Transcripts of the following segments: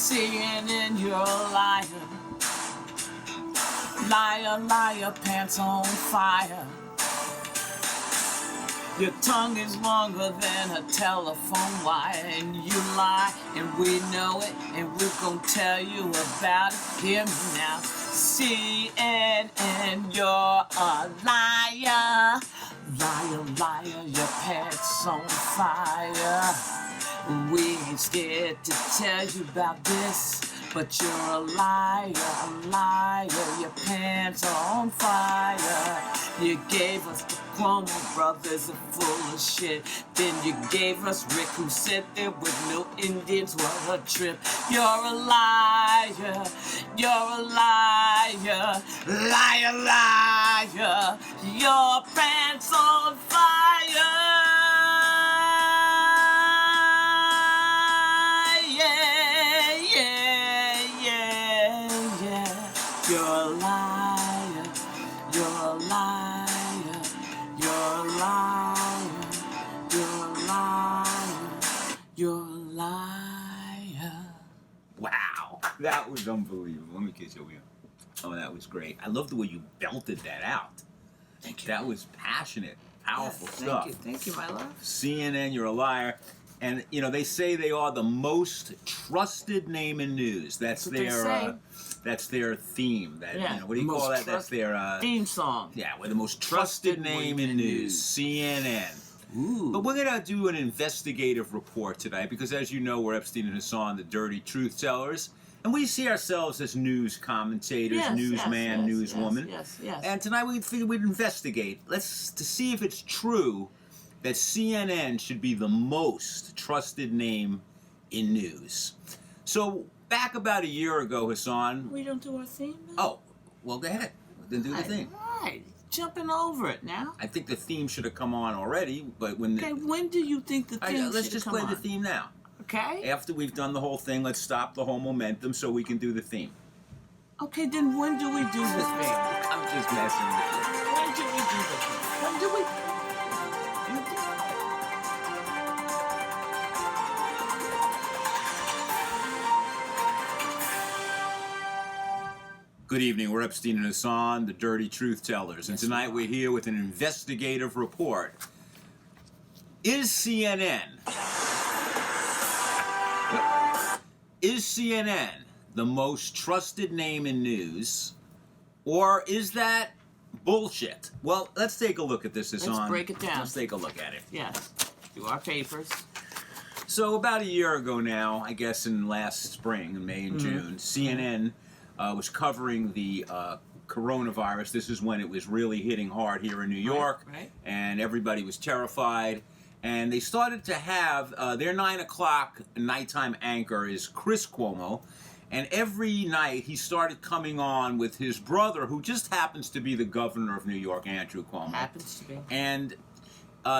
CNN, you're a liar. Liar, liar, pants on fire. Your tongue is longer than a telephone wire, and you lie, and we know it, and we're gonna tell you about it. Hear me now. CNN, you're a liar. Liar, liar, your pants on fire. We ain't scared to tell you about this, but you're a liar, your pants are on fire. You gave us the Cuomo brothers are full of shit. Then you gave us Rick, who said there was no Indians, what a trip. You're a liar, you're a liar, liar, liar, your pants on fire. You're a liar, you're a liar, you're a liar, you're a liar, you're a liar. Wow, that was unbelievable. Let me kiss you. Oh, that was great. I love the way you belted that out. Thank you. That was passionate, powerful Yes, stuff. Thank you, my love. CNN, you're a liar. And, you know, they say they are the most trusted name in news. That's what they say. That's their theme. That, Yeah, you know, what do you call that? That's their theme song. Yeah, we're the most trusted name in news. CNN. Ooh. But we're going to do an investigative report tonight because, as you know, we're Epstein and Hassan, the dirty truth tellers. And we see ourselves as news commentators, newsman, newswoman. Yes. And tonight we figured we'd investigate. To see if it's true that CNN should be the most trusted name in news. So, back about a year ago, Hassan... We don't do our theme now? Oh, well, go ahead. Then do the theme. Right. Jumping over it now. I think the theme should have come on already, but when... Okay, when do you think the theme should come on? Let's just play the theme now. Okay. After we've done the whole thing, let's stop the whole momentum so we can do the theme. Okay, then when do we do the theme? I'm just messing with you. When do we do the theme? When do we... Good evening, we're Epstein and Hassan, the dirty truth tellers, and tonight we're here with an investigative report. Is CNN the most trusted name in news, or is that bullshit? Well, let's take a look at this, Hassan. Let's break it down. Let's take a look at it. Yes. Do our papers. So about a year ago now, I guess in last spring, in May and June, CNN was covering the coronavirus. This is when it was really hitting hard here in New York, Right. And everybody was terrified. And they started to have their 9 o'clock nighttime anchor is Chris Cuomo. And every night he started coming on with his brother, who just happens to be the governor of New York, Andrew Cuomo. Happens to be. And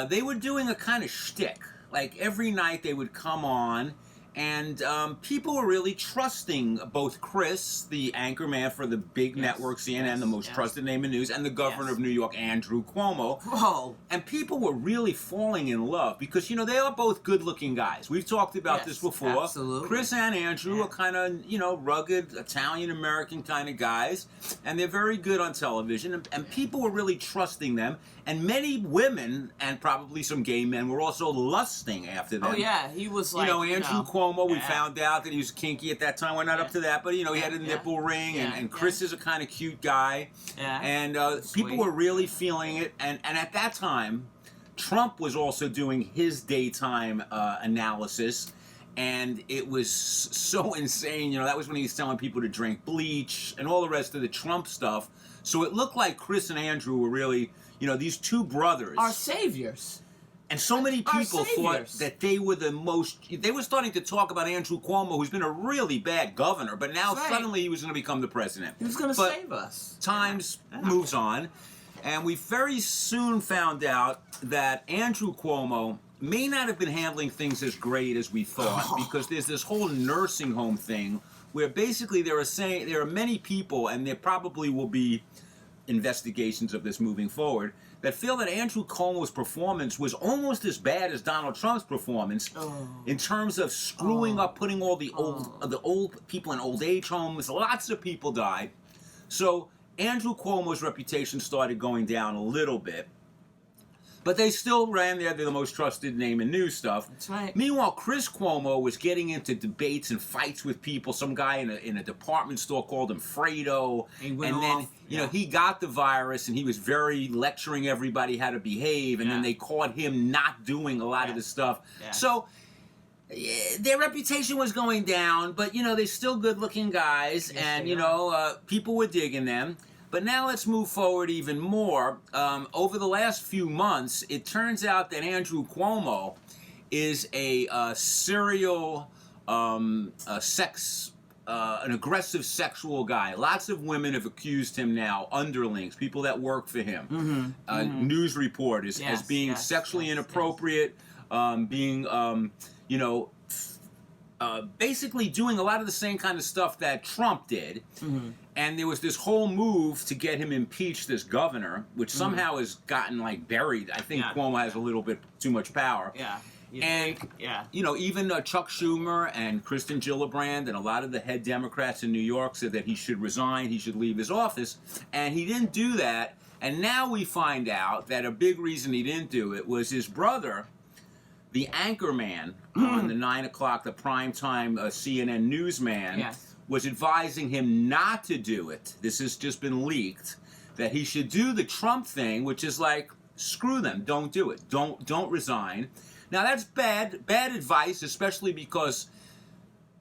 they were doing a kind of shtick. Like every night they would come on, and people were really trusting both Chris, the anchor man for the big network CNN, the most trusted name in news, and the governor of New York, Andrew Cuomo. Whoa. And people were really falling in love because, you know, they are both good-looking guys. We've talked about this before. Absolutely. Chris and Andrew are kind of, you know, rugged, Italian-American kind of guys, and they're very good on television, and people were really trusting them. And many women, and probably some gay men, were also lusting after them. Oh, yeah, he was like, you know, Andrew Cuomo, we found out that he was kinky at that time. We're not up to that, but, you know, he had a nipple ring, and Chris is a kind of cute guy. Yeah. And people were really feeling it. And at that time, Trump was also doing his daytime analysis, and it was so insane. You know, that was when he was telling people to drink bleach and all the rest of the Trump stuff. So it looked like Chris and Andrew were really, you know, these two brothers. Our saviors. And so many people thought that they were the most... They were starting to talk about Andrew Cuomo, who's been a really bad governor, but now suddenly he was going to become the president. He was going to save us. Times moves on, and we very soon found out that Andrew Cuomo may not have been handling things as great as we thought, because there's this whole nursing home thing where basically there are many people, and there probably will be investigations of this moving forward, that feel that Andrew Cuomo's performance was almost as bad as Donald Trump's performance in terms of screwing up, putting all the old people in old age homes. Lots of people died. So Andrew Cuomo's reputation started going down a little bit. But they still ran there. They're the most trusted name in news stuff. That's right. Meanwhile, Chris Cuomo was getting into debates and fights with people. Some guy in a department store called him Fredo. Then, you know, he got the virus and he was very lecturing everybody how to behave. And then they caught him not doing a lot of the stuff. Yeah. So their reputation was going down. But, you know, they're still good-looking guys. Yes, and, you know, people were digging them. But now let's move forward even more. Over the last few months, it turns out that Andrew Cuomo is a serial an aggressive sexual guy. Lots of women have accused him now, underlings, people that work for him, news reporters, as being sexually inappropriate, being, you know, basically doing a lot of the same kind of stuff that Trump did. And there was this whole move to get him impeached as governor, which somehow has gotten, like, buried. I think Cuomo has a little bit too much power. You know, even Chuck Schumer and Kristen Gillibrand and a lot of the head Democrats in New York said that he should resign, he should leave his office. And he didn't do that. And now we find out that a big reason he didn't do it was his brother, the anchor man on the 9 o'clock, the primetime CNN newsman, was advising him not to do it. This has just been leaked, that he should do the Trump thing, which is like, screw them, don't do it, don't resign. Now that's bad advice, especially because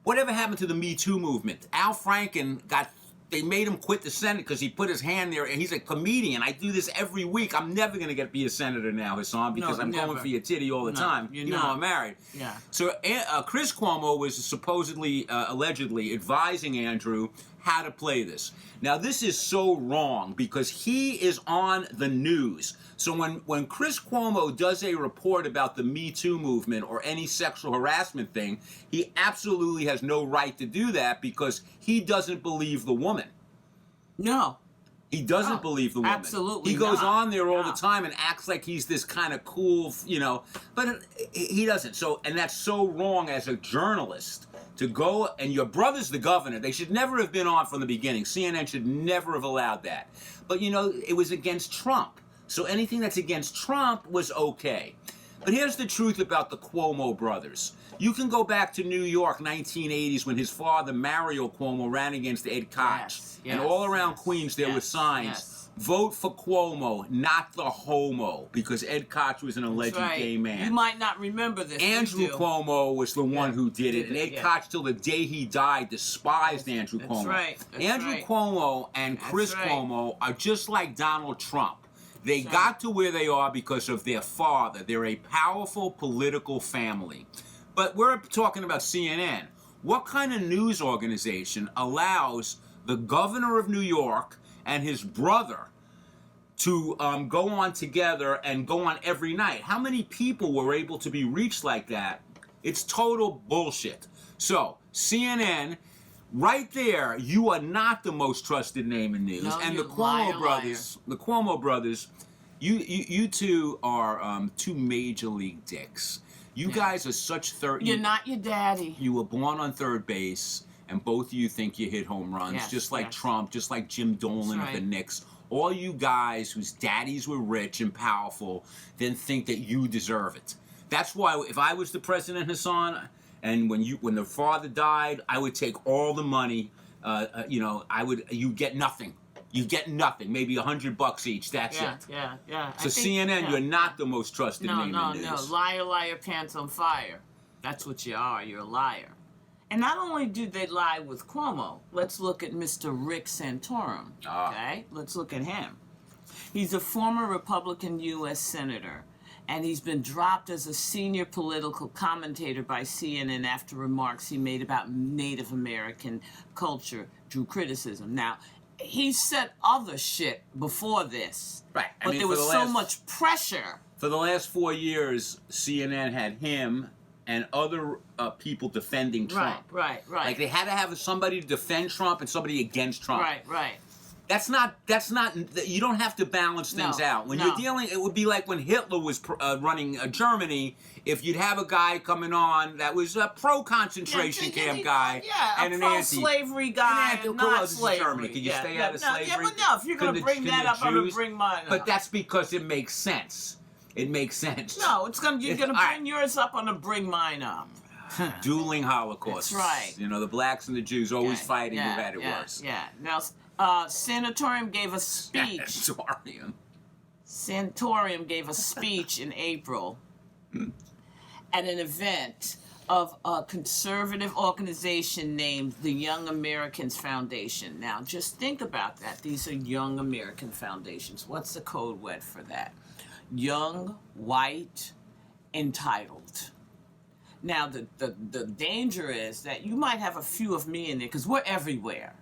whatever happened to the Me Too movement? Al Franken they made him quit the Senate because he put his hand there, and he's a comedian. I do this every week. I'm never going to be a senator now, Hassan, because I'm going for your titty all the time, even though I'm married. So Chris Cuomo was supposedly, allegedly, advising Andrew how to play this. Now, this is so wrong because he is on the news. So when Chris Cuomo does a report about the Me Too movement or any sexual harassment thing, he absolutely has no right to do that because he doesn't believe the woman. No. He doesn't believe the woman. Absolutely He goes on there all the time and acts like he's this kind of cool, you know, but he doesn't. So, and that's so wrong as a journalist to go, and your brother's the governor. They should never have been on from the beginning. CNN should never have allowed that. But, you know, it was against Trump. So anything that's against Trump was okay. But here's the truth about the Cuomo brothers. You can go back to New York, 1980s, when his father, Mario Cuomo, ran against Ed Koch. And all around Queens, there were signs, vote for Cuomo, not the homo, because Ed Koch was an alleged gay man. You might not remember this. Andrew Cuomo was the one who did it. And Ed Koch, till the day he died, despised Andrew Cuomo. Andrew Cuomo and Chris Cuomo are just like Donald Trump. They got to where they are because of their father. They're a powerful political family. But we're talking about CNN. What kind of news organization allows the governor of New York and his brother to go on together and go on every night? How many people were able to be reached like that? It's total bullshit. So, CNN, right there, you are not the most trusted name in news. No, and the Cuomo brothers, you two are two major league dicks. You guys are such You're not your daddy. You were born on third base, and both of you think you hit home runs, just like Trump, just like Jim Dolan of the Knicks. All you guys whose daddies were rich and powerful then think that you deserve it. That's why if I was the president, Hassan, and when the father died, I would take all the money. You know, you get nothing. You get nothing. Maybe $100 each. That's it. So CNN, you're not the most trusted name in news. No. Liar, liar, pants on fire. That's what you are. You're a liar. And not only do they lie with Cuomo, let's look at Mr. Rick Santorum. Okay? Let's look at him. He's a former Republican U.S. Senator, and he's been dropped as a senior political commentator by CNN after remarks he made about Native American culture drew criticism. Now, he said other shit before this. Right. But there was so much pressure. For the last 4 years, CNN had him and other people defending Trump. Right. Like they had to have somebody to defend Trump and somebody against Trump. Right. That's not. You don't have to balance things out. When you're dealing, it would be like when Hitler was running Germany. If you'd have a guy coming on that was a pro-concentration camp guy, and an pro-slavery guy, not slavery. Germany. Can you stay out of slavery? Yeah, but no. If you're going to bring that up, I'm going to bring mine up. But that's because it makes sense. It makes sense. No, you're going to bring yours up. I'm going to bring mine up. Dueling Holocausts. That's right. You know, the blacks and the Jews always fighting who had it worse. Yeah. Now, Sanatorium gave a speech. Sanatorium gave a speech in April at an event of a conservative organization named the Young Americans Foundation. Now, just think about that. These are Young American Foundations. What's the code word for that? Young, white, entitled. Now, the danger is that you might have a few of me in there, because we're everywhere,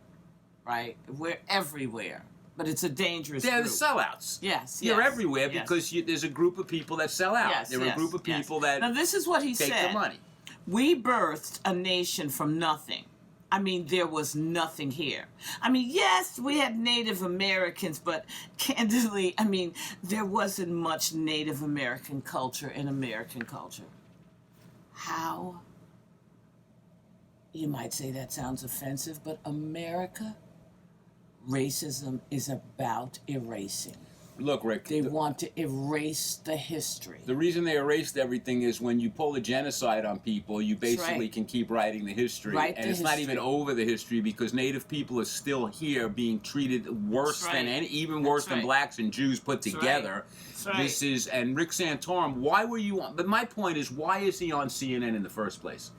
right? We're everywhere. But it's a dangerous group. They're the sellouts. Yes. You're everywhere because there's a group of people that sell out. Yes, there are a group of people that now, this is what he take said. the money. We birthed a nation from nothing. I mean, there was nothing here. I mean, yes, we had Native Americans, but candidly, I mean, there wasn't much Native American culture in American culture. How? You might say that sounds offensive, but America, racism is about erasing. Look, Rick. They want to erase the history. The reason they erased everything is when you pull a genocide on people, you basically can keep writing the history. And it's not even over the history because Native people are still here being treated worse than even worse than blacks and Jews put together. This is, and Rick Santorum, why were you on? But my point is, why is he on CNN in the first place?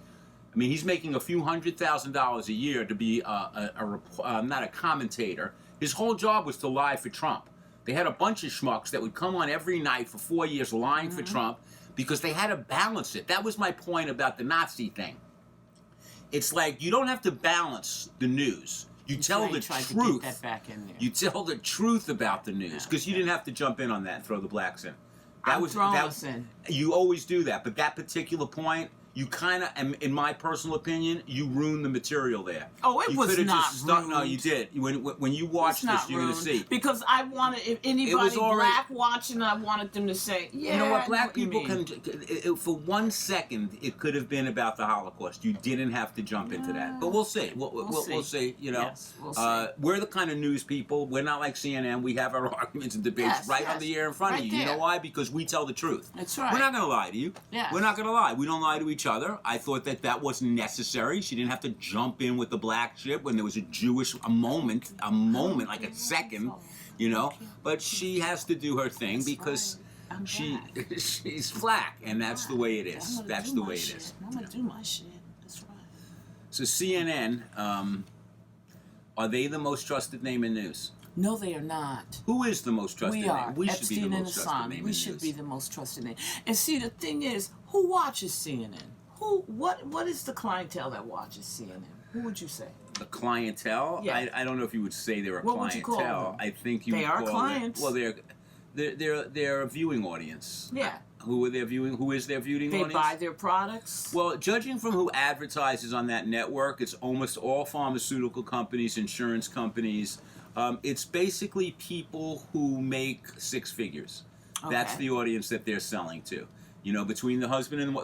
I mean, he's making a few $100,000 a year to be not a commentator. His whole job was to lie for Trump. They had a bunch of schmucks that would come on every night for 4 years lying for Trump because they had to balance it. That was my point about the Nazi thing. It's like you don't have to balance the news. You tell the truth. To get that back in there. You tell the truth about the news because you didn't have to jump in on that and throw the blacks in. You always do that, but that particular point, you kind of, in my personal opinion, you ruined the material there. Oh, it was not ruined. No, you did. When you watch this, you're going to see. Because I wanted, if anybody black watching, I wanted them to say, yeah, you know what, black people can, for 1 second, it could have been about the Holocaust. You didn't have to jump into that. But we'll see. We'll see, you know. Yes, we'll see. We're the kind of news people. We're not like CNN. We have our arguments and debates on the air in front of you. You know why? Because we tell the truth. That's right. We're not going to lie to you. Yes. We're not going to lie. We don't lie to each other. I thought that wasn't necessary. She didn't have to jump in with the black shit when there was a moment, like a second, you know. But she has to do her thing because she's black, and that's the way it is. That's the way it is. I'm gonna do my shit. That's right. So CNN, are they the most trusted name in news? No, they are not. Who is the most trusted name? We should be the Epstein and most trusted name in We news. should be the most trusted name. And see, the thing is, who watches CNN? What is the clientele that watches CNN? Who would you say? A clientele? Yeah. I don't know if you would say they're a What clientele. would you call them? I think you They would are call clients. Well, they're a viewing audience. Yeah. Who are they viewing? Who is their viewing audience? They buy their products. Well, judging from who advertises on that network, it's almost all pharmaceutical companies, insurance companies. It's basically people who make six figures. Okay. That's the audience that they're selling to. You know, between the husband and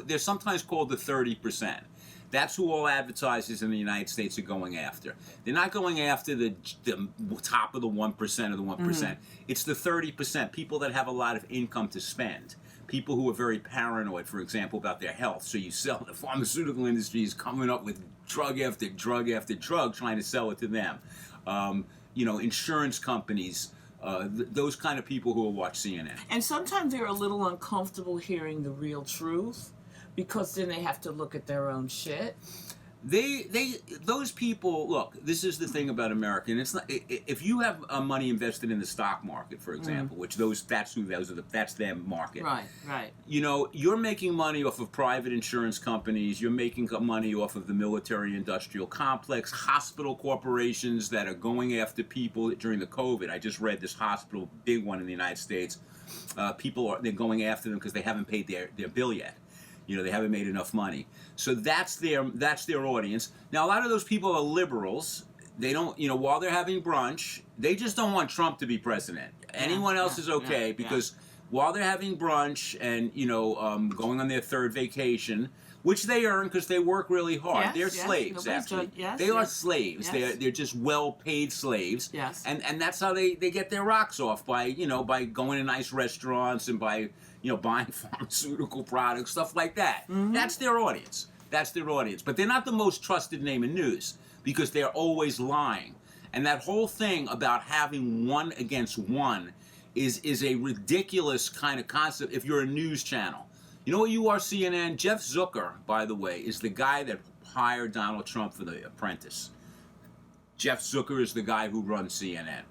they're sometimes called the 30%. That's who all advertisers in the United States are going after. They're not going after the top of the 1% of the 1%. Mm-hmm. It's the 30%, people that have a lot of income to spend. People who are very paranoid, for example, about their health. So you sell, the pharmaceutical industry is coming up with drug after drug after drug, trying to sell it to them. You know, insurance companies, those kind of people who will watch CNN. And sometimes they're a little uncomfortable hearing the real truth, because then they have to look at their own shit. Those people, look, this is the thing about America, and it's not, if you have money invested in the stock market, for example, which that's their market. Right. You know, you're making money off of private insurance companies, you're making money off of the military-industrial complex, hospital corporations that are going after people during the COVID. I just read this hospital, big one in the United States. They're going after them because they haven't paid their bill yet. You know, they haven't made enough money. So that's their audience. Now, a lot of those people are liberals. they don't, while they're having brunch, they just don't want Trump to be president. Anyone else is okay because while they're having brunch and, going on their third vacation, which they earn because they work really hard. They're slaves, actually. They are slaves. Yes. They're just well-paid slaves. Yes. And that's how they get their rocks off by going to nice restaurants and by, buying pharmaceutical products, stuff like that. Mm-hmm. That's their audience. That's their audience. But they're not the most trusted name in news because they're always lying. And that whole thing about having one against one is a ridiculous kind of concept if you're a news channel. You know what you are, CNN? Jeff Zucker, by the way, is the guy that hired Donald Trump for The Apprentice. Jeff Zucker is the guy who runs CNN.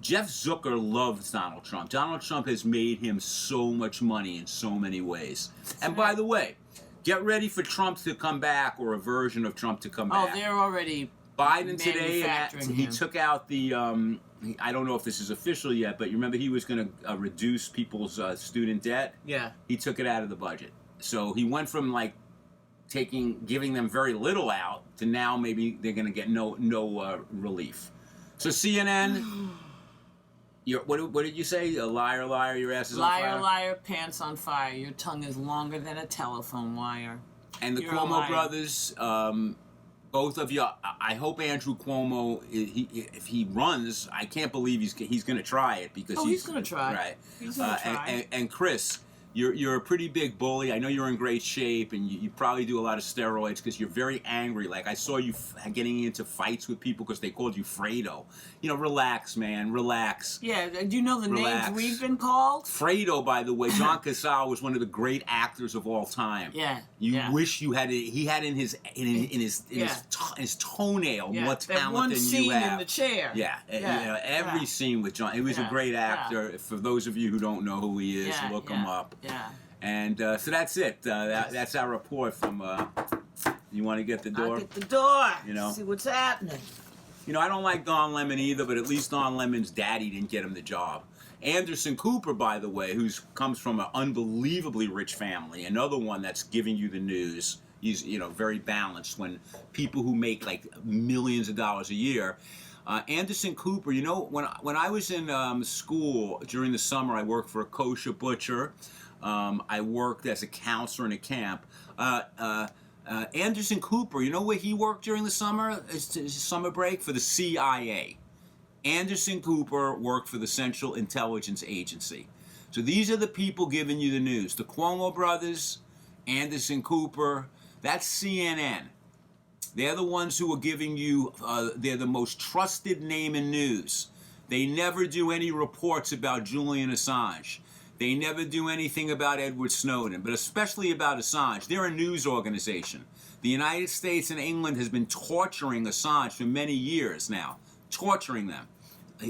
Jeff Zucker loves Donald Trump. Donald Trump has made him so much money in so many ways. And by the way, get ready for Trump to come back or a version of Trump to come back. Oh, they're already Biden today, he him. took out the, I don't know if this is official yet, but you remember he was going to reduce people's student debt? Yeah. He took it out of the budget. So he went from giving them very little out to now maybe they're going to get no relief. So CNN, what did you say? A liar, liar, your ass is on fire? Liar, liar, pants on fire. Your tongue is longer than a telephone wire. And the Cuomo brothers, both of you, I hope Andrew Cuomo, if he runs, I can't believe he's going to try it because he's going to try. Right. He's going to try. And Chris, you're a pretty big bully. I know you're in great shape, and you probably do a lot of steroids because you're very angry. Like I saw you getting into fights with people because they called you Fredo. Relax, man, relax. Yeah, do you know the Relax. names we've been called? Fredo, by the way, John Casal was one of the great actors of all time. Yeah. You wish you had it. He had in his toenail more talent that one than scene you have. in the chair. Every scene with John. He was a great actor. For those of you who don't know who he is, look him up. Yeah. And so that's it. That's our report from. You want to get the door? I'll get the door. See what's happening. I don't like Don Lemon either, but at least Don Lemon's daddy didn't get him the job. Anderson Cooper, by the way, who comes from an unbelievably rich family, another one that's giving you the news. He's very balanced. When people who make like millions of dollars a year. Anderson Cooper, when I was in school during the summer, I worked for a kosher butcher. I worked as a counselor in a camp. Anderson Cooper, you know where he worked during the summer? His summer break? For the CIA. Anderson Cooper worked for the Central Intelligence Agency. So these are the people giving you the news. The Cuomo brothers, Anderson Cooper, that's CNN. They're the ones who are giving you, they're the most trusted name in news. They never do any reports about Julian Assange. They never do anything about Edward Snowden, but especially about Assange. They're a news organization. The United States and England has been torturing Assange for many years now, torturing them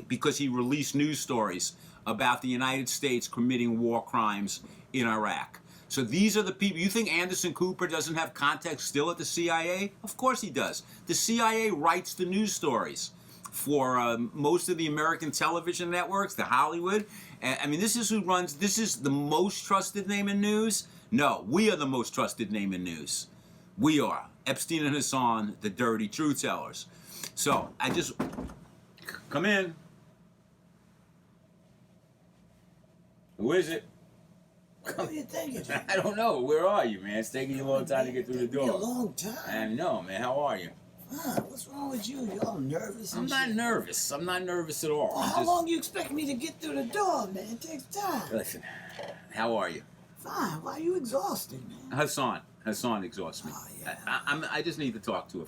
because he released news stories about the United States committing war crimes in Iraq. So these are the people. You think Anderson Cooper doesn't have contacts still at the CIA? Of course he does. The CIA writes the news stories for most of the American television networks, the Hollywood. I mean, this is who runs. This is the most trusted name in news. No, we are the most trusted name in news. We are Epstein and Hassan, the dirty truth tellers. So I just come in. Who is it? What are you thinking, Jim? I don't know. Where are you, man? It's taking you a long time to get through the It's been door. a long time. I know, man. How are you? What's wrong with you? You all nervous? I'm and not shit? nervous. I'm not nervous at all. Well, I'm how long you expect me to get through the door, man? It takes time. Listen, how are you? Fine. Why are you exhausted, man? Hassan exhausts me. Oh, yeah. I just need to talk to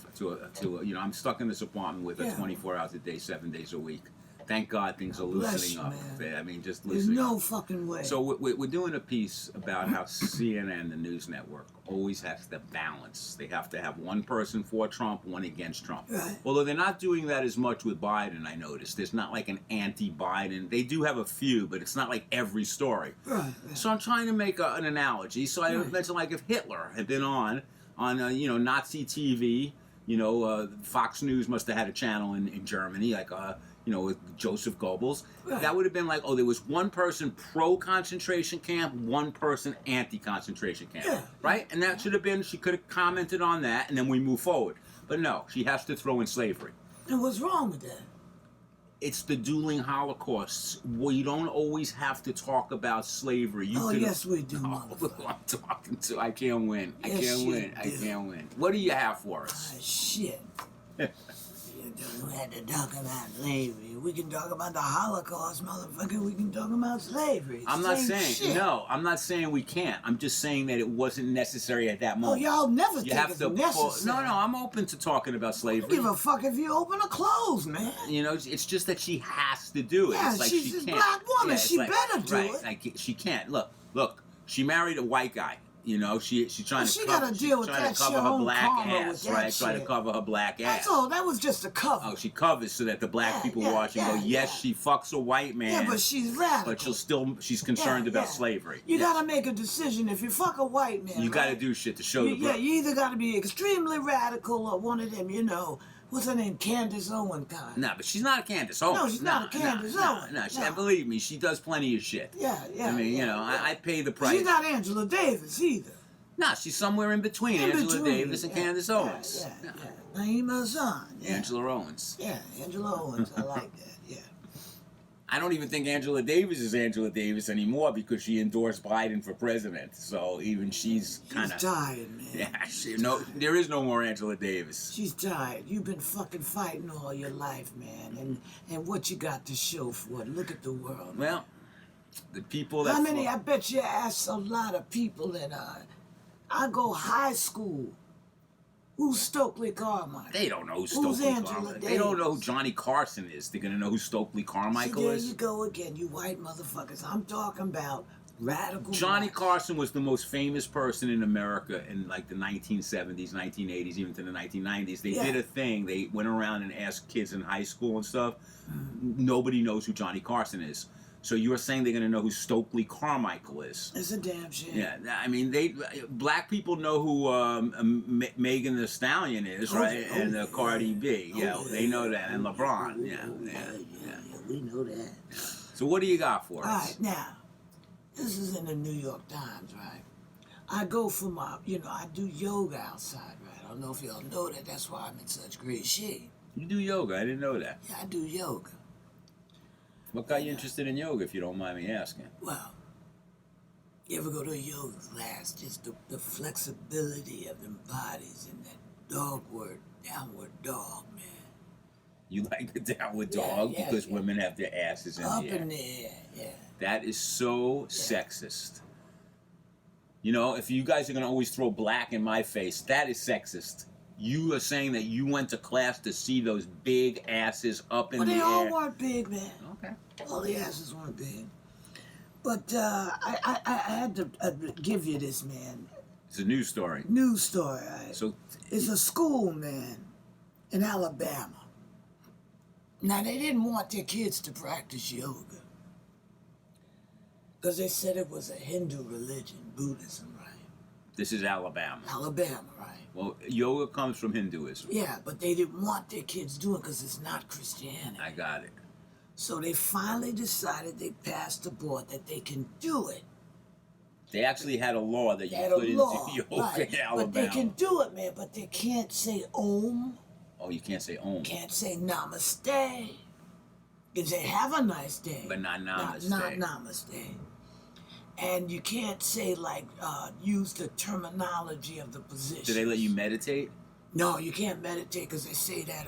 I'm stuck in this apartment with her 24 hours a day, 7 days a week. Thank God things are Bless loosening you, up. man. I mean, just There's loosening no up. fucking way. So we're doing a piece about how CNN, the news network, always has to balance. They have to have one person for Trump, one against Trump. Right. Although they're not doing that as much with Biden, I noticed. There's not like an anti-Biden. They do have a few, but it's not like every story. Right. So I'm trying to make an analogy. So I mentioned like if Hitler had been on Nazi TV, Fox News must have had a channel in Germany, like with Joseph Goebbels. Right. That would have been like, there was one person pro-concentration camp, one person anti-concentration camp. Yeah. Right? And that should have been, she could have commented on that, and then we move forward. But no, she has to throw in slavery. And what's wrong with that? It's the dueling holocausts. We don't always have to talk about slavery. Yes, we do, No, motherfucker. I'm talking to. I can't win. I Yes, can't you win. I do. can't win. What do you have for us? Shit. You don't have to talk about slavery. We can talk about the Holocaust, motherfucker. We can talk about slavery. I'm not Same saying shit. no. I'm not saying we can't. I'm just saying that it wasn't necessary at that Oh, moment. y'all never You think have it's to necessary. No, I'm open to talking about I slavery. don't give a fuck if you open or close, man. You know, it's just that she has to do it. Yeah, it's like she's she a can't. black woman. it's She better do right, it. Like she can't. Look. She married a white guy. You know, she's trying to She cover, gotta deal with she's trying that to cover shit, her own black karma ass, with that right? Trying to shit. cover her black ass. That's all. That was just a cover. Oh, she covers so that the black people watch and go, yes, she fucks a white man. Yeah, but she's radical. But she's concerned about slavery. You gotta make a decision. If you fuck a white man, You gotta right? do shit to show the Yeah, you either gotta be extremely radical or one of them, you know, what's her name, Candace Owen kind. Nah, but she's not a Candace Owens. No, she's not a Candace Owens. No. Believe me, she does plenty of shit. Yeah. I mean, you know, I pay the price. She's not Angela Davis either. Nah, she's somewhere in between Angela Davis and Candace Owens. Yeah. Naima Hassan. Yeah. Angela Owens. Yeah, Angela Owens. I like that. Yeah. I don't even think Angela Davis is Angela Davis anymore because she endorsed Biden for president. So even she's kind of tired, man. Yeah, there is no more Angela Davis. She's tired. You've been fucking fighting all your life, man. And what you got to show for it? Look at the world. Well, the people that... How many? I bet you asked a lot of people in I go high school. Who's Stokely Carmichael? They don't know who Who's Stokely Angela Carmichael is. Davis? They don't know who Johnny Carson is. They're going to know who Stokely Carmichael There is. you go again, you white motherfuckers. I'm talking about radical. Johnny blacks. Carson was the most famous person in America in like the 1970s, 1980s, even to the 1990s. They did a thing. They went around and asked kids in high school and stuff. Nobody knows who Johnny Carson is. So you're saying they're going to know who Stokely Carmichael is? It's a damn shame. Yeah, I mean, black people know who Megan Thee Stallion is, right? And Cardi B. They know that. And LeBron. Yeah. We know that. So what do you got for us? All right, now, this is in the New York Times, right? I go for my, I do yoga outside, right? I don't know if y'all know that. That's why I'm in such great shape. You do yoga? I didn't know that. Yeah, I do yoga. What got you interested in yoga, if you don't mind me asking? Well, you ever go to a yoga class? Just the flexibility of them bodies and that downward dog, man. You like the downward dog because women have their asses in Up the air. in the air, yeah. That is so sexist. You know, if you guys are going to always throw black in my face, that is sexist. You are saying that you went to class to see those big asses up in the air. Well, they all weren't big, man. Okay. All the asses weren't big. But I had to give you this, man. It's a news story. News story. Right? So it's a school, man, in Alabama. Now, they didn't want their kids to practice yoga because they said it was a Hindu religion, Buddhism, right? This is Alabama. Alabama, right? Well, yoga comes from Hinduism. Yeah, but they didn't want their kids doing it because it's not Christianity. I got it. So they finally decided, they passed a law that they can do it. They actually had a law that you They had a couldn't law, do yoga right. in Alabama. But they can do it, man, but they can't say Om. Oh, you can't say Om. Can't say Namaste. You can say have a nice day. But not Namaste. Not Namaste. And you can't say, like, use the terminology of the position. Do they let you meditate? No, you can't meditate because they say that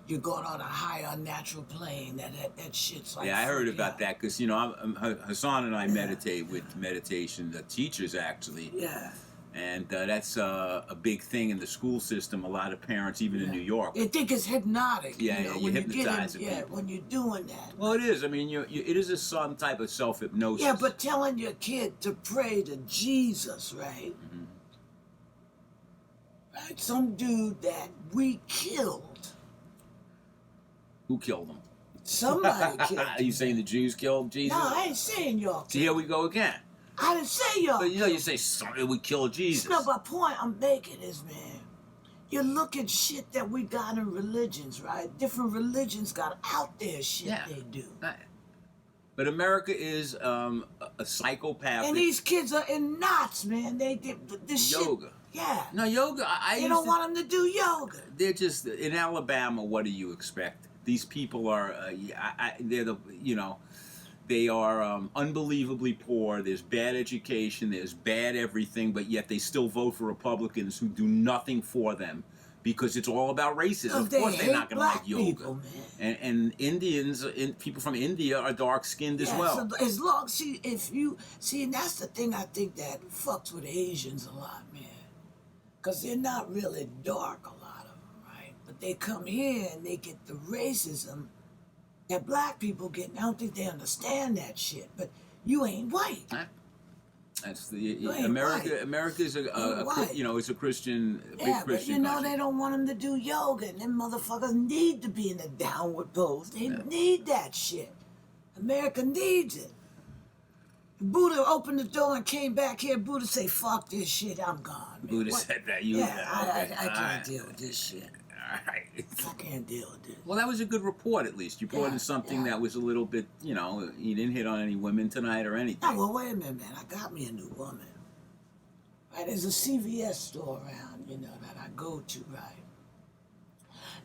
you're going on a higher natural plane. That shit's like... Yeah, I heard about that because, Hassan and I meditate with meditation teachers, actually. Yeah. And that's a big thing in the school system. A lot of parents, even in New York. They think it's hypnotic. Yeah, you hypnotize people. Yeah, when you're doing that. Well, it is. I mean, it is some type of self-hypnosis. Yeah, but telling your kid to pray to Jesus, right? Mm-hmm. Right? Some dude that we killed. Who killed him? Somebody killed him. Are you saying the Jews killed Jesus? No, I ain't saying y'all. See, here we go again. I didn't say y'all. But you say somebody would kill Jesus. No, but point I'm making is, man, you look at shit that we got in religions, right? Different religions got out there shit they do. But But America is a psychopathic. And these kids are in knots, man. They this yoga. Shit, yeah. No, yoga. They don't want them to do yoga. They're just in Alabama. What do you expect? These people are. They're the. They are unbelievably poor. There's bad education. There's bad everything. But yet they still vote for Republicans who do nothing for them. Because it's all about racism. Of course, they're not going to like yoga. People, and Indians, people from India are dark skinned as well. So as long and that's the thing I think that fucks with Asians a lot, man. Because they're not really dark, a lot of them, right? But they come here and they get the racism that black people get. And I don't think they understand that shit. But you ain't white. That's the America. White. America's it's a Christian, big Christian. But they don't want them to do yoga, and them motherfuckers need to be in the downward pose. They need that shit. America needs it. Buddha opened the door and came back here. Buddha say, "Fuck this shit, I'm gone." Man. Buddha said that. I can't deal with this shit. Right. I can't deal with this. Well, that was a good report, at least. You brought in something that was a little bit, you didn't hit on any women tonight or anything. Oh, well, wait a minute, man. I got me a new woman. Right, there's a CVS store around, that I go to, right?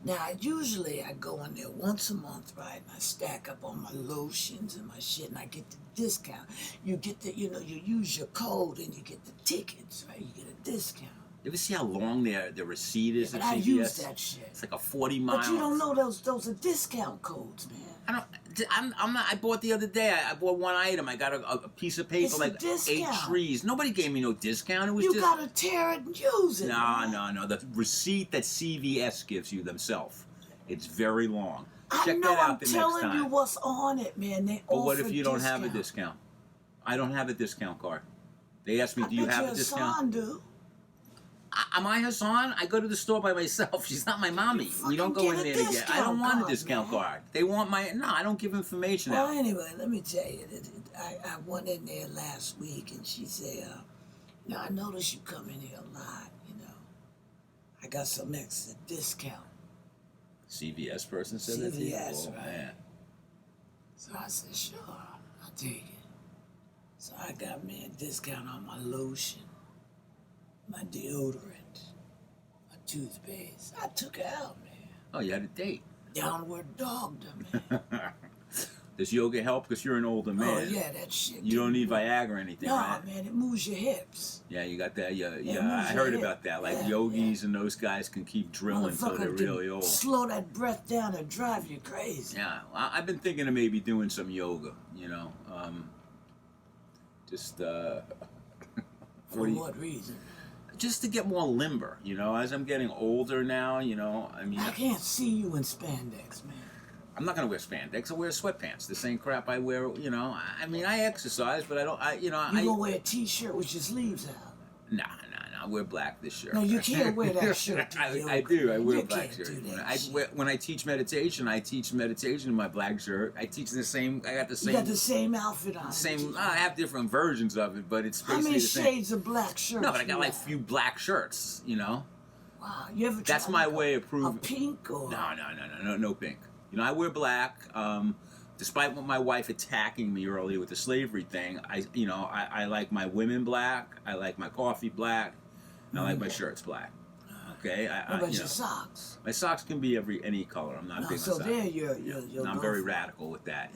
Now, usually I go in there once a month, right? And I stack up all my lotions and my shit, and I get the discount. You get the, you use your code and you get the tickets, right? You get a discount. You ever see how long the receipt is at CVS? I use that shit. It's like a 40-mile. But you don't know those are discount codes, man. I'm not. I bought the other day. I bought one item. I got a piece of paper, it's like 8 trees. Nobody gave me no discount. It was you gotta tear it and use it. No. The receipt that CVS gives you themselves, it's very long. Check that out the next time. I'm telling you what's on it, man. They But what if you don't have a discount? I don't have a discount card. They asked me, "Do you have a discount?" Hassan do. Am I Hassan? I go to the store by myself. She's not my mommy. We don't go in there to get. I don't want a discount card. They want my. No, I don't give information out. Well, anyway, let me tell you. I went in there last week, and she said, I noticed you come in here a lot. I got some extra discount. CVS person said that to you? CVS, right? Man. So I said, sure, I'll take it. So I got me a discount on my lotion, my deodorant, my toothpaste. I took it out, man. Oh, you had a date. Downward dog to man. Does yoga help? Because you're an older man. Oh, yeah, that shit. You don't need Viagra or anything, right? No, man, it moves your hips. Yeah, you got that. Yeah, I heard about that. Like yogis and those guys can keep drilling until they're really old. Slow that breath down and drive you crazy. Yeah, I've been thinking of maybe doing some yoga, For what reason? Just to get more limber, as I'm getting older now, I can't see you in spandex, man. I'm not going to wear spandex. I'll wear sweatpants. The same crap I wear, I exercise, but I don't, You gonna wear a t-shirt with your sleeves out? Nah, I wear black this shirt. No, you can't wear that shirt. I do. I wear a black shirt. Shit. When I teach meditation in my black shirt. I teach the same. I got the same. You got the same outfit on. I have different versions of it, but it's basically the same. How many shades of black shirts? No, but I got like a few black shirts. Wow, you ever? That's my way of proving. A pink or? No pink. I wear black. Despite what my wife attacking me earlier with the slavery thing, I like my women black. I like my coffee black. And I like my shirts black. Okay. What about your socks? My socks can be any color. I'm not big on socks. So there you're I'm very radical with that.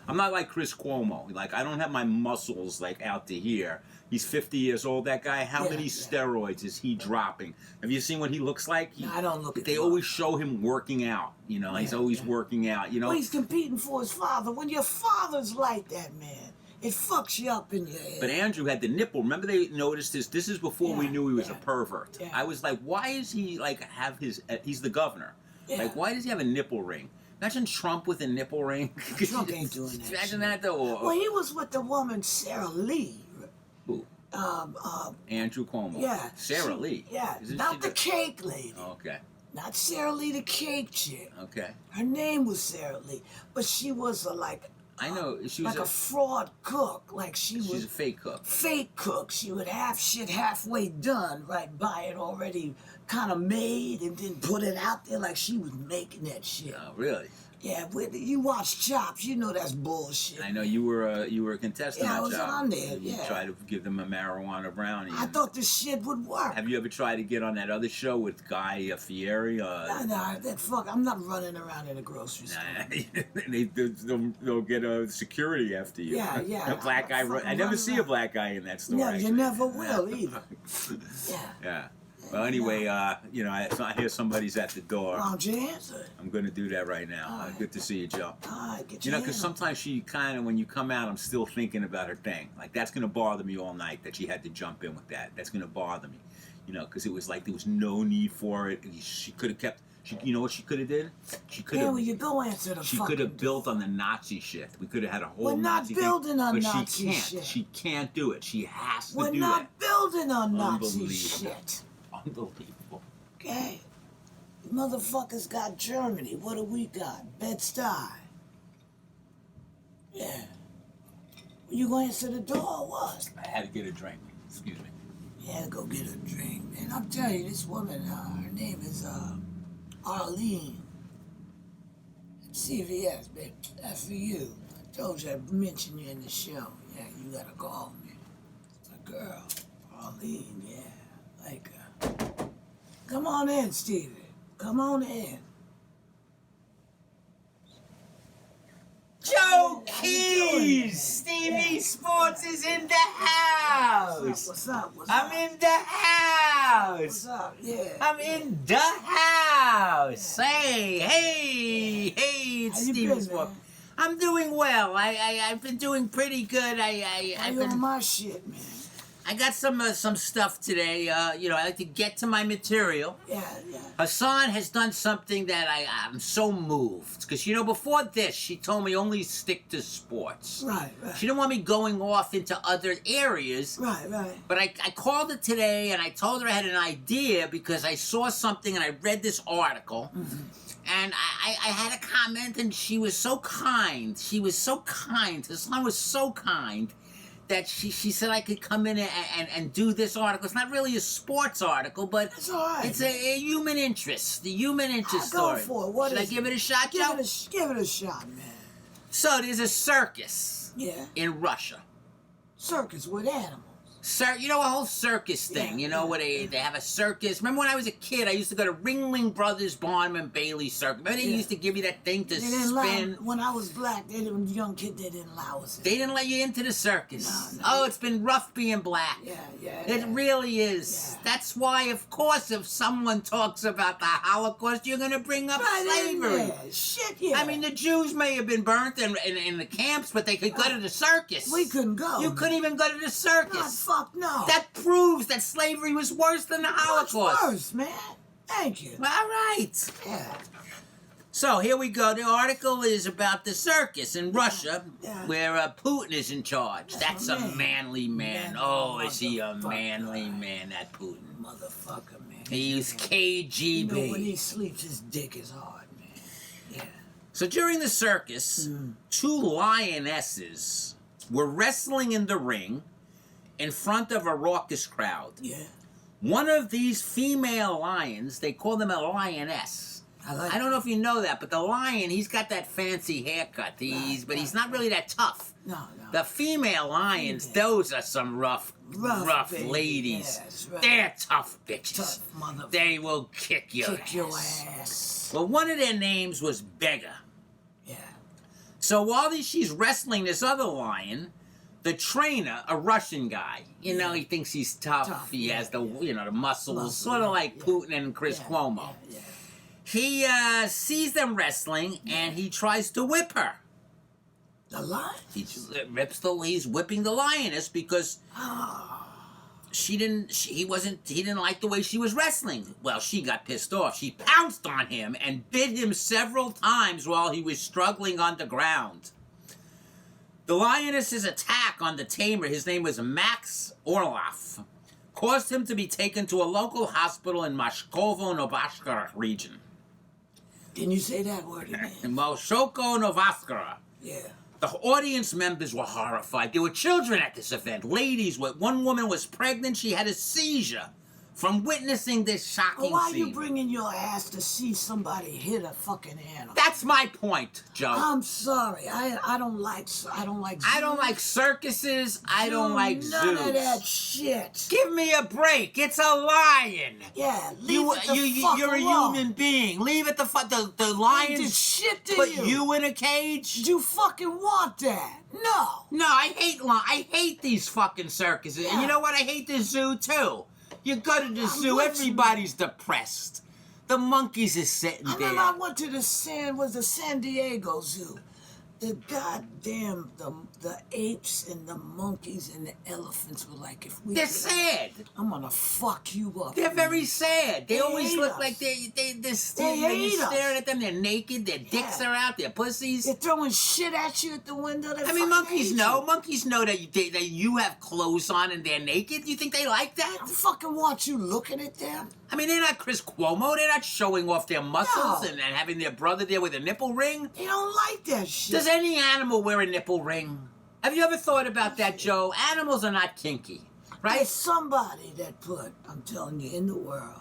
I'm not like Chris Cuomo. Like I don't have my muscles like out to here. He's 50 years old. That guy. How many steroids is he dropping? Have you seen what he looks like? I don't look at They always show him working out. He's always working out. Well, he's competing for his father. When your father's like that, man, it fucks you up in your head. But Andrew had the nipple. Remember they noticed this? This is before we knew he was a pervert. Yeah. I was like, why is he have his? He's the governor. Yeah. Like, why does he have a nipple ring? Imagine Trump with a nipple ring. Trump ain't doing that. Imagine that though. Well, he was with the woman Sarah Lee. Who? Andrew Cuomo. Yeah. Sarah Lee. Yeah. Not the cake lady. Okay. Not Sarah Lee, the cake chick. Okay. Her name was Sarah Lee, but she was I know she was like a fraud cook. Like she's a fake cook. Fake cook. She would have shit halfway done, right? Buy it already kind of made and then put it out there like she was making that shit. Oh, really? Yeah, you watch Chops, you know that's bullshit. I know you were a contestant Yeah, I on was Chops. on there, You yeah. tried to give them a marijuana brownie. I thought this shit would work. Have you ever tried to get on that other show with Guy Fieri? Nah, that fuck, I'm not running around in a grocery store. They'll get a security after you. Yeah. A black guy. I never see a black guy in that store. No, actually. you never will either. Yeah. Yeah. Well, anyway, you know, I hear somebody's at the door. Why don't you answer? I'm going to do that right now. All right. Good to see you, Joe. All right, get You your know, because hand on. sometimes she kind of, when you come out, I'm still thinking about her thing. Like, that's going to bother me all night that she had to jump in with that. That's going to bother me. You know, because it was like there was no need for it. She could have kept, you know what she could have did? She could Yeah, have. well, you go answer the She fucking could have built door. on the Nazi shit. We could have had a whole We're not Nazi building thing, on but Nazi she can't. shit. She can't do it. She has to We're do not that. building on Nazi Unbelievable. shit. Unbelievable. Okay? You motherfuckers got Germany. What do we got? Bed-Stuy. Yeah. You gonna answer the door or what? I had to get a drink. Excuse me. Yeah, go get a drink, man. I'll tell you, this woman, her name is Arlene. At CVS, babe. That's for you. I told you I'd mention you in the show. Yeah, you gotta call me. It's a girl. Arlene, yeah. Like her. Come on in, Stevie. Come on in. Joe How you doing, man? Keys! Stevie Yeah. Sports is in the house! What's up? I'm in the house! What's up? Yeah. I'm in the house! Hey, it's How you Stevie been, Sports. man? I'm doing well. I've been doing pretty good. How I've you on been. my shit, man? I got some stuff today. You know, I like to get to my material. Yeah. Hassan has done something that I'm so moved. Because, you know, before this, she told me only stick to sports. Right. She didn't want me going off into other areas. Right. But I called her today and I told her I had an idea because I saw something and I read this article. Mm-hmm. And I had a comment and she was so kind. She was so kind. Hassan was so kind that she said I could come in and do this article. It's not really a sports article, but It's all right. it's a human interest. The human interest story. Go for it. What Should I is give it a shot, Joe? Give it a shot, man. So there's a circus Yeah. in Russia. Circus with animals. You know, a whole circus thing, Yeah, you know, where they have a circus. Remember when I was a kid, I used to go to Ringling Brothers, Barnum and Bailey Circus. Remember they Yeah. used to give you that thing to They didn't allow, spin? when I was black, young kid, they didn't allow us. They didn't let you into the circus. No. Oh, it's been rough being black. Yeah. It really is. Yeah. That's why, of course, if someone talks about the Holocaust, you're going to bring up Right in slavery. there. Shit, yeah. I mean, the Jews may have been burnt in the camps, but they could go to the circus. we couldn't go. You couldn't even go to the God, circus. fuck no. That proves that slavery was worse than the Much Holocaust. worse, man. Thank you. All right. Yeah. So here we go. The article is about the circus in Russia, Yeah. where Putin is in charge. That's a man. manly man. Man, Oh, is he a motherfucker. manly man, that Putin? Motherfucker, man. He's You KGB. know, when he sleeps, his dick is hard, man. Yeah. So during the circus, two lionesses were wrestling in the ring in front of a raucous crowd. Yeah. One of these female lions, they call them a lioness. I don't know if you know that, but the lion, he's got that fancy haircut. But he's not really that tough. No. The female lions, those are some rough baby. ladies. Yes, right. They're tough bitches. Tough motherfucker. They will kick your ass. Well, one of their names was Beggar. Yeah. So while she's wrestling this other lion, the trainer, a Russian guy, you know, he thinks he's tough. He has the muscles, sort of like Putin and Chris Cuomo. Yeah. He sees them wrestling and he tries to whip her. The lion? He's whipping the lioness because he didn't like the way she was wrestling. Well, she got pissed off. She pounced on him and bit him several times while he was struggling on the ground. The lioness's attack on the tamer, his name was Max Orloff, caused him to be taken to a local hospital in Moscovo-Novashkara region. Can you say that word again? In Moscovo-Novashkara. Yeah. The audience members were horrified. There were children at this event, ladies. One woman was pregnant. She had a seizure. from witnessing this shocking Why are scene. you bringing your ass to see somebody hit a fucking animal? That's my point, Joe. I'm sorry. I don't like zoos. I don't like circuses. I don't like zoos. None of that shit. Give me a break. It's a lion. Yeah, leave it the fuck You're alone. a human being. Leave it the fuck. The They did lions shit to put you. you in a cage. Did you fucking want that? No. No, I hate these fucking circuses. And you know what? I hate the zoo too. You go to the zoo, with you. everybody's depressed. The monkeys is sitting I there. remember I went to the San Diego Zoo. The goddamn the apes and the monkeys and the elephants were like, if we They're get sad. I'm gonna fuck you up. They're very sad. They always hate look us. like they're They you're hate us. staring at them. They're naked. Their dicks Yeah. are out. Their pussies. They're throwing shit at you at the window. They I mean, fucking monkeys hate know. you. Monkeys know that you have clothes on and they're naked. You think they like that? I fucking want you looking at them. I mean, they're not Chris Cuomo. They're not showing off their muscles No. and having their brother there with a nipple ring. They don't like that shit. Does any animal wear a nipple ring? Have you ever thought about that, Joe? Animals are not kinky, right? There's somebody that put, I'm telling you, in the world,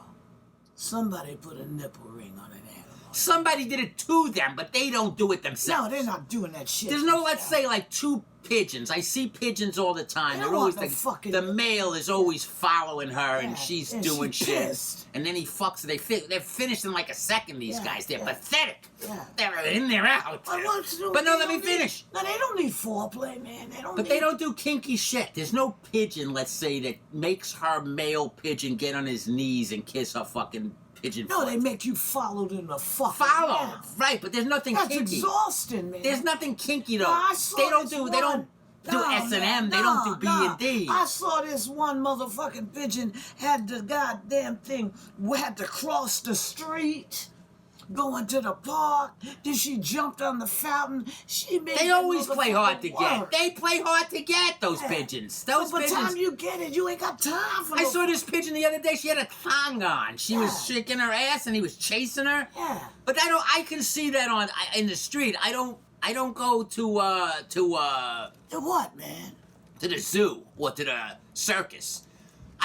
somebody put a nipple ring on an animal. Somebody did it to them, but they don't do it No, themselves. they're not doing that shit. There's no, let's themselves. say, like two pigeons. I see pigeons all the time. They They're don't always want no like, fucking- the male is always following her, Yeah, and she's and doing she's shit. pissed. And then he fucks her. They're finished in like a second. These Yeah, guys, they're yeah. pathetic. Yeah. They're in, they're out. But no, let me finish. No, they don't need foreplay, man. But they don't do kinky shit. There's no pigeon, let's say, that makes her male pigeon get on his knees and kiss her fucking pigeon No, foot. they make you follow them the fuck. Follow, Yeah. right? But there's nothing That's kinky. exhausting, man. There's nothing kinky though. No, I saw They don't this do. They don't one- do No, S&M. man, They don't do no, B&D. I saw this one motherfucking pigeon had the goddamn thing. We had to cross the street, going to the park. Then she jumped on the fountain. She made They that always play hard to motherfucker get. work. They play hard to get those Yeah. pigeons. So Those by the pigeons. time you get it, you ain't got time for I no- saw this pigeon the other day. She had a thong on. She was Yeah. shaking her ass, and he was chasing her. Yeah. But I can see that in the street. I don't go The what, man? to the zoo or to the circus.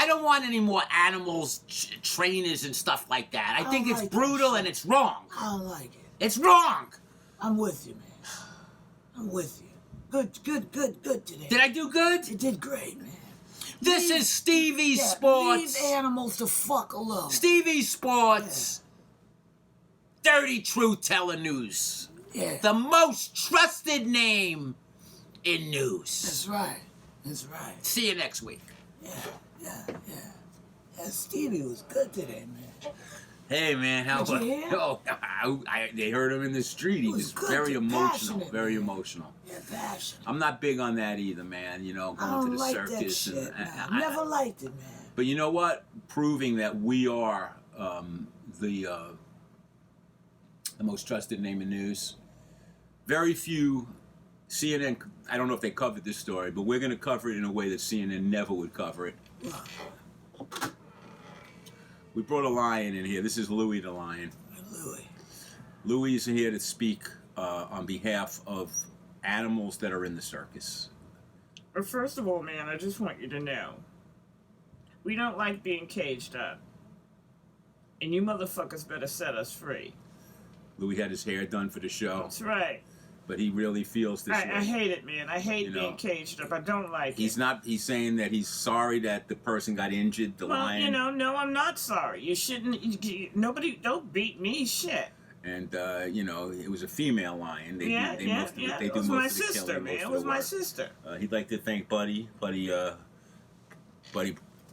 I don't want any more animals, trainers, and stuff like that. I think don't it's like that brutal shit. and it's wrong. I don't like it. It's wrong. I'm with you, man. I'm with you. Good today. Did I do good? You did great, man. This is Stevie Yeah, Sports. Leave animals the fuck alone. Stevie Sports. Dirty Truth Teller News. Yeah. The most trusted name in news. That's right. That's right. See you next week. Yeah. Yeah, Stevie was good today, man. Hey man, how Did you hear? Oh, they heard him in the street. He was good, very emotional. passionate, Very man. emotional. Yeah, passion. I'm not big on that either, man. You know, I going to don't the like that circus shit, and man. I never liked it, man. But you know what? Proving that we are the most trusted name in news. Very few CNN. I don't know if they covered this story, but we're going to cover it in a way that CNN never would cover it. We brought a lion in here. This is Louis the lion. Louis. Louis is here to speak on behalf of animals that are in the circus. Well, first of all, man, I just want you to know, we don't like being caged up. And you motherfuckers better set us free. Louis had his hair done for the show, That's right. but he really feels this I way. hate it, man. I hate You know, being caged up. I don't like He's it. not. He's saying that he's sorry that the person got injured. The Well, lion. you know, no, I'm not sorry. You shouldn't. Nobody, don't beat me, shit. And you know, it was a female lion. They do most of it. They It do was most my of the sister, killing, man. most It of was the my work. sister. He'd like to thank Buddy. Buddy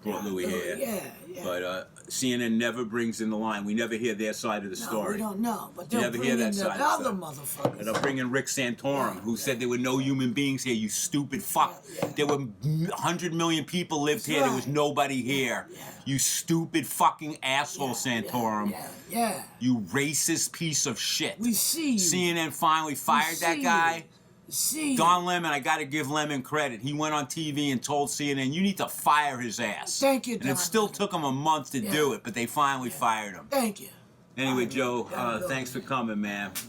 brought Louis here. Yeah. But CNN never brings in the line. We never hear their side of the No, story. we don't know. But You they'll never bring hear in that the side of other stuff. motherfuckers. And I'll bring in Rick Santorum, who said there were no human beings here. You stupid fuck. Yeah. There were 100 million people lived here. There was right. nobody here. Yeah. You stupid fucking asshole, Santorum. Yeah. You racist piece of shit. We see you. CNN finally fired that see guy. you. See. Don Lemon, I got to give Lemon credit. He went on TV and told CNN, you need to fire his ass. Thank you, And Don it still Lemon. took him a month to do it, but they finally fired him. Thank you. Anyway, Fire Joe, him. Gotta go, thanks for man. coming, man. Power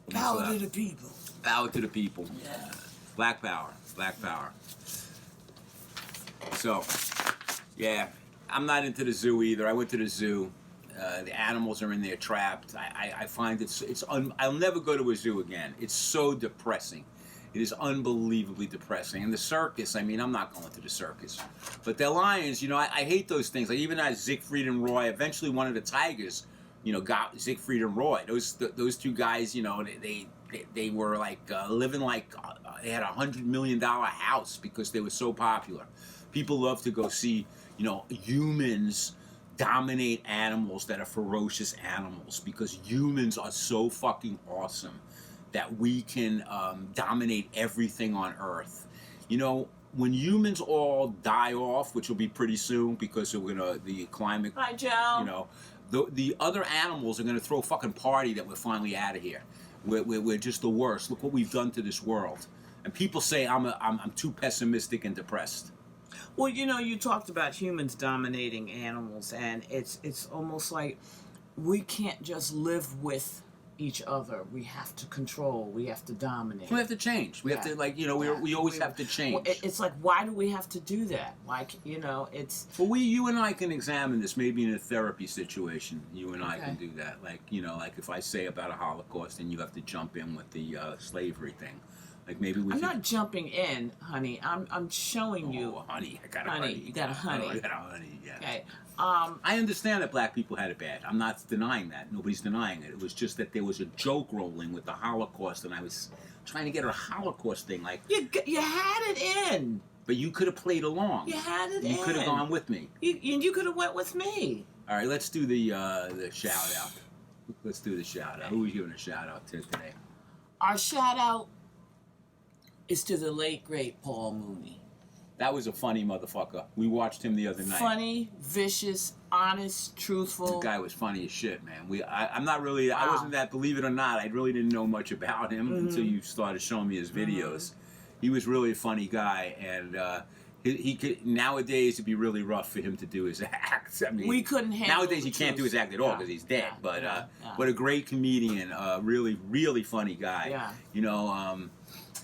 Thanks a to lot. the people. Power to the people. Yeah. Black power. Black power. So, yeah. I'm not into the zoo either. I went to the zoo. The animals are in there trapped. I find I'll never go to a zoo again. It's so depressing. It is unbelievably depressing. And the circus, I mean, I'm not going to the circus. But the lions, you know, I hate those things. Like even as Siegfried and Roy, eventually one of the tigers, you know, got Siegfried and Roy. Those two guys, you know, they were like living like they had $100 million house because they were so popular. People love to go see, you know, humans dominate animals that are ferocious animals because humans are so fucking awesome that we can dominate everything on Earth. You know, when humans all die off, which will be pretty soon because the climate. Hi, Joe. You know, the other animals are gonna throw a fucking party that we're finally out of here. We're just the worst. Look what we've done to this world. And people say I'm too pessimistic and depressed. Well, you know, you talked about humans dominating animals, and it's almost like we can't just live with each other. We have to control. We have to dominate. We have to change. We have to, like, you know, we always have to change. Well, it's like, why do we have to do that? Like, you know, it's... Well, you and I can examine this maybe in a therapy situation. You and I can do that. Like, you know, like if I say about a Holocaust and you have to jump in with the slavery thing. Like maybe we I'm not jumping in, honey. I'm showing you. Oh, honey, I got a honey. You got a honey. I got a honey, yeah. Okay. I understand that black people had it bad. I'm not denying that. Nobody's denying it. It was just that there was a joke rolling with the Holocaust, and I was trying to get a Holocaust thing. Like you had it in. But you could have played along. You had it in. You could have gone with me. You could have went with me. All right, let's do the shout out. Let's do the shout out. Who are we giving a shout out to today? Our shout out is to the late great Paul Mooney. That was a funny motherfucker. We watched him the other night. Funny, vicious, honest, truthful. The guy was funny as shit, man. I'm not really. Wow. I wasn't that. Believe it or not, I really didn't know much about him until you started showing me his videos. He was really a funny guy, and he could nowadays it'd be really rough for him to do his acts. I mean, We couldn't handle nowadays he the can't do truth. his act at all Yeah, because he's dead. yeah, But yeah. what a great comedian, really, really funny guy. Yeah. You know,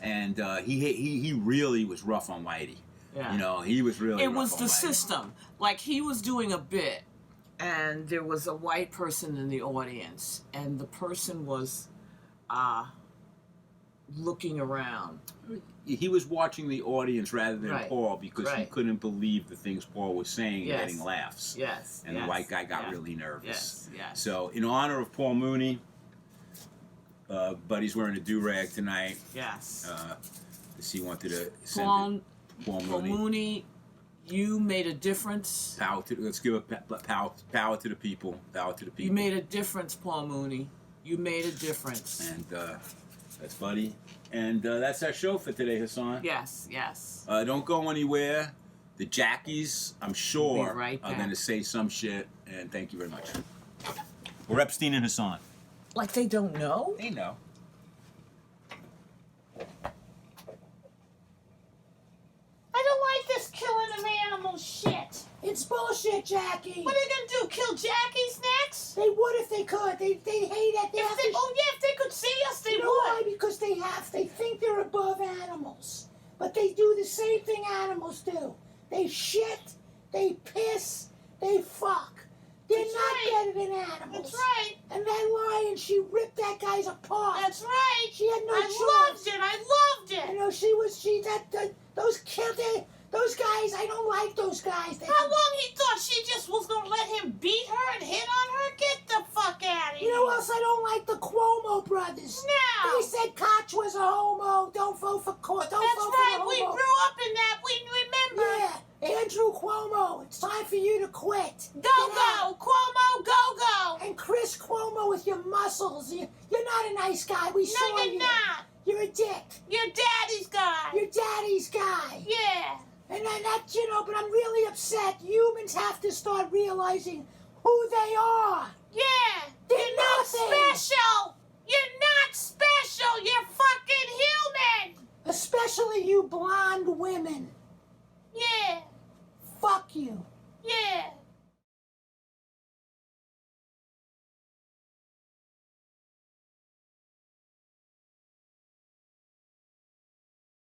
and he really was rough on Whitey. Yeah. You know, he was really. It rough was on the Whitey. system. Like he was doing a bit, and there was a white person in the audience, and the person was looking around. He was watching the audience rather than Right. Paul because he Right. couldn't believe the things Paul was saying Yes. and getting laughs. Yes. And yes, the white guy got yeah. really nervous. Yes. Yes. So, in honor of Paul Mooney, Buddy's wearing a do-rag tonight. Yes. He wanted to send Paul Paul Mooney. Mooney, you made a difference. Let's give a power to the people. Power to the people. You made a difference, Paul Mooney. You made a difference. And that's Buddy. And that's our show for today, Hassan. Yes. Yes. Don't go anywhere. The Jackies, I'm sure, We'll be right are back. going to say some shit. And thank you very much. We're Epstein and Hassan. Like they don't know? They know. I don't like this killing of animals shit. It's bullshit, Jackie. What are they gonna do? Kill Jackie's next? They would if they could. They hate it. If they could see us, they You know why? Because they think they're above animals. But they do the same thing animals do. They shit, they piss, they fuck. They're That's not right. better than animals. That's right. And that lion, she ripped that guy's apart. That's right. She had no I choice. loved it. I loved it. You know, those guys, I don't like those guys. How long he thought she just was gonna let him beat her and hit on her? Get the fuck out of here. You know what else I don't like? The Cuomo brothers. No. They said Koch was a homo. Don't vote for Koch. Don't That's vote right. for the We homo. grew up in that. We remember. Yeah, Andrew Cuomo. It's time for you to quit. Go, Get out. go. Cuomo, go, go. And Chris Cuomo with your muscles. You're not a nice guy. We saw No, you. you're not. You're a dick. Your daddy's guy. Your daddy's guy. Yeah. And that's, but I'm really upset. Humans have to start realizing who they are. Yeah. They're You're not nothing. special. You're not special. You're fucking human. Especially you blonde women. Yeah. Fuck you. Yeah.